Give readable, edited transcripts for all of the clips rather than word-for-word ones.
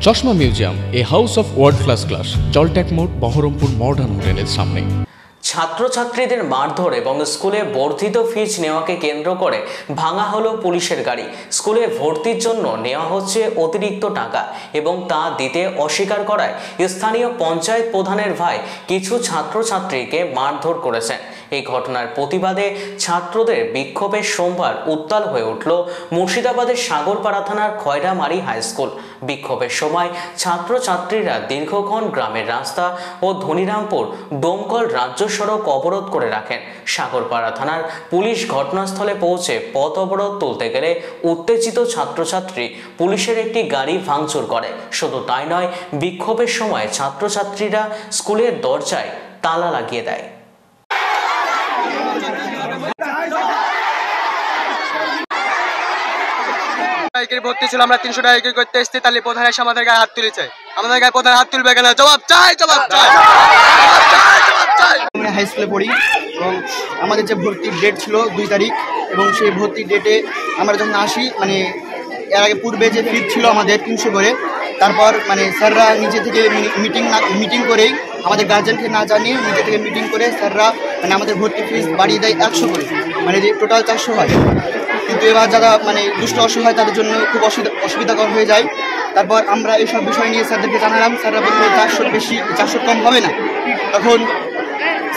চশমা museum, a house of world class, জলট্যাক মোড়, বহরমপুর মডার্ন হোটেলের সামনে। ছাত্রছাত্রীদের মারধর এবং স্কুলে বর্ধিত ফিজ নেওয়াকে কেন্দ্র করে ভাঙা হলো পুলিশের গাড়ি। স্কুলে ভর্তির জন্য নেওয়া হচ্ছে অতিরিক্ত টাকা এবং তা দিতে অস্বীকার করায় স্থানীয় পঞ্চায়েত প্রধানের ভাই কিছু ছাত্রছাত্রীকে মারধর করেছেন। এই ঘটনার প্রতিবাদে ছাত্রদের বিক্ষোভে সোমবার উত্তাল হয়ে উঠল মুর্শিদাবাদের সাগরপাড়া থানার খয়রামারি হাই স্কুল। বিক্ষোভের সময় ছাত্রছাত্রীরা দীর্ঘক্ষণ গ্রামের রাস্তা ও ধনিরামপুর দমকল রাজ্য সড়ক অবরোধ করে রাখেন। সাগরপাড়া থানার পুলিশ ঘটনাস্থলে পৌঁছে পথ অবরোধ তুলতে গেলে উত্তেজিত ছাত্রছাত্রী পুলিশের একটি গাড়ি ভাঙচুর করে। শুধু তাই নয়, বিক্ষোভের সময় ছাত্রছাত্রীরা স্কুলের দরজায় তালা লাগিয়ে দেয়। ভর্তি ছিল, আমরা 300 টাকা করতে এসেছি, তাহলে প্রধান এসে আমাদের গায়ে হাত তুলেছে। আমাদের গায়ে প্রধান হাত তুলবে কেন? জবাব চাই, জবাব চাই। আমরা হাই স্কুলে পড়ি এবং আমাদের যে ভর্তির ডেট ছিল 2 তারিখ, এবং সেই ভর্তির ডেটে আমরা যখন আসি, মানে এর আগে পূর্বে যে ফিজ ছিল আমাদের 300 করে, তারপর মানে স্যাররা নিজে থেকে মিটিং করেই আমাদের গার্জেনকে না জানিয়ে নিজে থেকে মিটিং করে স্যাররা মানে আমাদের ভর্তি ফিজ বাড়িয়ে দেয় 100 করে, মানে যে টোটাল 400 হয়। কিন্তু এবার যারা মানে দুষ্ট অসহায় তাদের জন্য খুব অসুবিধাকর হয়ে যায়। তারপর আমরা এইসব বিষয় নিয়ে স্যারদেরকে জানালাম, স্যাররা বললো 400 বেশি, 400 কম হবে না। তখন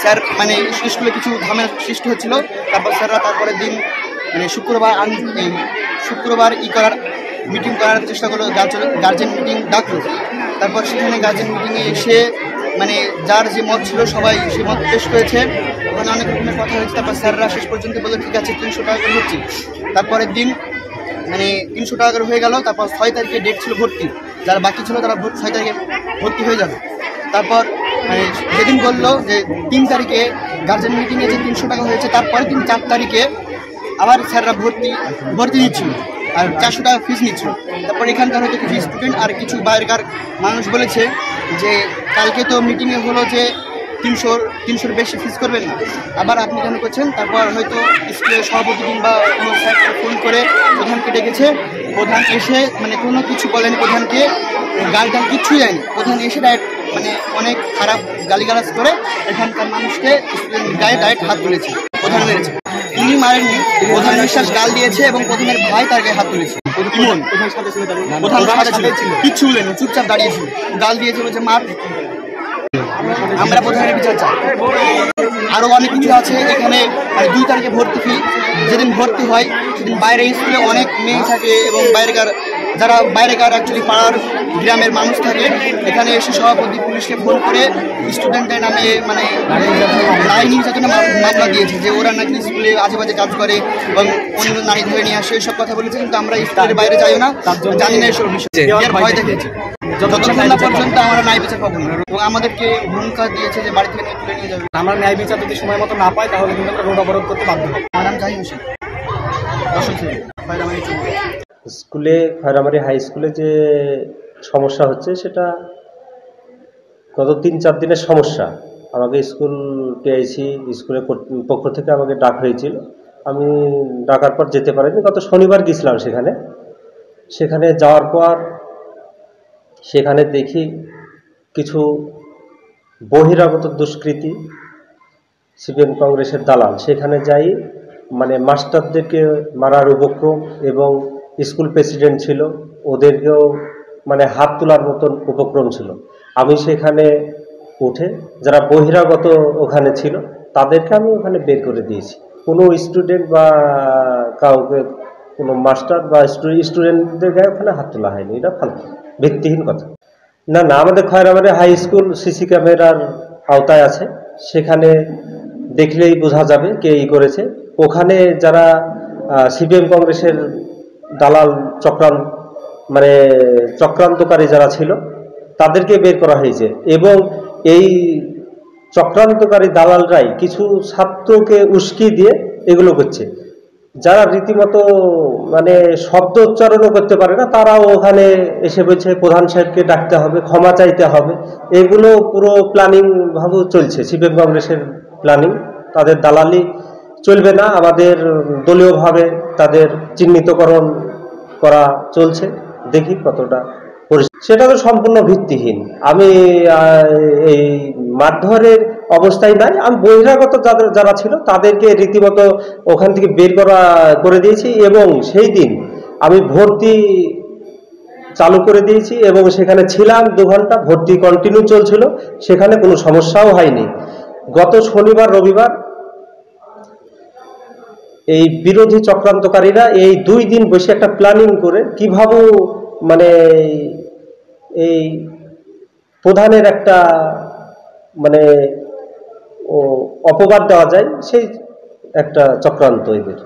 স্যার মানে স্কুলে কিছু ঝামেলা সৃষ্টি হচ্ছিল। তারপর স্যাররা তারপরের দিন মানে শুক্রবার মিটিং করার চেষ্টা করলো, গার্জেন মিটিং ডাকলো। তারপর সেখানে গার্জেন মিটিংয়ে এসে মানে যার যে মত ছিল সবাই সে মত পেশ করেছে, ওখানে অনেক রকমের কথা হয়েছে। তারপর স্যাররা শেষ পর্যন্ত বললো ঠিক আছে 300 টাকা করে হচ্ছে। তারপরের দিন মানে 300 টাকা করে হয়ে গেল। তারপর 6 তারিখে ডেট ছিল ভর্তি, যারা বাকি ছিল তারা 6 তারিখে ভর্তি হয়ে যাবে। তারপর মানে যেদিন বললো যে 3 তারিখে গার্জেন মিটিংয়ে যে 300 টাকা হয়েছে, তারপরের দিন 4 তারিখে আবার স্যাররা ভর্তি দিচ্ছিল আর 400 টাকা ফিস নিচ্ছিল। তারপর এখানকার হয়তো কিছু স্টুডেন্ট আর কিছু বাইরেকার মানুষ বলেছে যে কালকে তো মিটিংয়ে হলো যে 300-র বেশি ফিস করবেন না, আবার আপনি কেন করছেন? তারপর হয়তো স্কুলের সভাপতি কিংবা কোনো স্যারকে ফোন করে প্রধানকে ডেকেছে। প্রধান এসে মানে কোনো কিছু বলেনি, প্রধানকে গালটাল কিচ্ছুই যায়নি। প্রধান এসে মানে অনেক খারাপ গালিগালাজ করে এখানকার মানুষকে গায়ে ডাইরেক্ট হাত তুলেছে, প্রধান মেরেছে। তিনি মারেননি, প্রধান বিশ্বাস গাল দিয়েছে এবং প্রধানের ভাই তার গায়ে হাত তুলেছে। প্রধান সাথে ছিল, কিচ্ছু বলেনি, চুপচাপ দাঁড়িয়েছিল, গাল দিয়েছে, বলছে মার। আমরা প্রধানের বিচার চাই। আরও অনেক কিছু আছে এখানে। 2 তারিখে ভর্তি ফি, যেদিন ভর্তি হয় সেদিন বাইরে স্কুলে অনেক মেয়ে থাকে এবং যারা বাইরেকার অ্যাকচুয়ালি পাড়ার গ্রামের মানুষ থাকে, এখানে এসে সভাপতি পুলিশকে ফোন করে স্টুডেন্টের নামে মানে নারী নির্যাতনের মামলা দিয়েছে, যে ওরা নাকি স্কুলে আজেবাজে কাজ করে এবং অন্য নারী ধরে নিয়ে আসে, এইসব কথা বলেছে। কিন্তু আমরা স্কুলের বাইরে যাইও না, জানি না এসব বিষয়ে, ভয় দেখেছি। যতক্ষণ না পর্যন্ত আমরা ন্যায় বিচার পাবো না, এবং আমাদেরকে হুমকা দিয়েছে যে বাড়ি থেকে তুলে নিয়ে যাবে। আমরা ন্যায় বিচার যদি সময় মতো না পাই তাহলে কিন্তু আমরা রোড অবরোধ করতে বাধ্য হব। আমার নাম জাহিদ হোসেন, স্কুলে খয়রামারি হাই স্কুলে যে সমস্যা হচ্ছে সেটা গত 3-4 দিনের সমস্যা। আমাকে স্কুল পেয়েছি, স্কুলের পক্ষ থেকে আমাকে ডাক হয়েছিল, আমি ডাকার পর যেতে পারিনি। গত শনিবার গেছিলাম সেখানে যাওয়ার পর সেখানে দেখি কিছু বহিরাগত দুষ্কৃতী সিপিএম কংগ্রেসের দালাল সেখানে যাই মানে মাস্টারদেরকে মারার উপক্রম, এবং স্কুল প্রেসিডেন্ট ছিল, ওদেরকেও মানে হাত তোলার মতন উপক্রম ছিল। আমি সেখানে উঠে যারা বহিরাগত ওখানে ছিল তাদেরকে আমি ওখানে বের করে দিয়েছি। কোনো স্টুডেন্ট বা কাউকে, কোনো মাস্টার বা স্টুডেন্টদের গায়ে ওখানে হাত তোলা হয়নি। এটা ফালতু, ভিত্তিহীন কথা। না, আমাদের খয়রামারি হাই স্কুল সিসি ক্যামেরার আওতায় আছে, সেখানে দেখলেই বোঝা যাবে কে করেছে। ওখানে যারা সিপিএম কংগ্রেসের দালাল চক্রান্তকারী যারা ছিল তাদেরকে বের করা হয়েছে, এবং এই চক্রান্তকারী দালালরাই কিছু ছাত্রকে উস্কি দিয়ে এগুলো করছে। যারা রীতিমতো মানে শব্দ উচ্চারণও করতে পারে না, তারাও ওখানে এসে বলছে প্রধান সাহেবকে ডাকতে হবে, ক্ষমা চাইতে হবে। এগুলো পুরো প্ল্যানিং ভাবে চলছে, সিপিএম কংগ্রেসের প্ল্যানিং। তাদের দালালি চলবে না, আমাদের দলীয়ভাবে তাদের চিহ্নিতকরণ করা চলছে। দেখি কতটা সেটা তো সম্পূর্ণ ভিত্তিহীন। আমি এই মারধরের অবস্থায় নাই, আমি বহিরাগত যারা ছিল তাদেরকে রীতিমতো ওখান থেকে বের করে দিয়েছি এবং সেই দিন আমি ভর্তি চালু করে দিয়েছি এবং সেখানে ছিলাম 2 ঘন্টা, ভর্তি কন্টিনিউ চলছিল, সেখানে কোনো সমস্যাও হয়নি। গত শনিবার রবিবার এই বিরোধী চক্রান্তকারীরা এই 2 দিন বসে একটা প্ল্যানিং করে কিভাবে মানে এই প্রধানের একটা মানে অপবাদ দেওয়া যায়, সেই একটা চক্রান্ত এদের।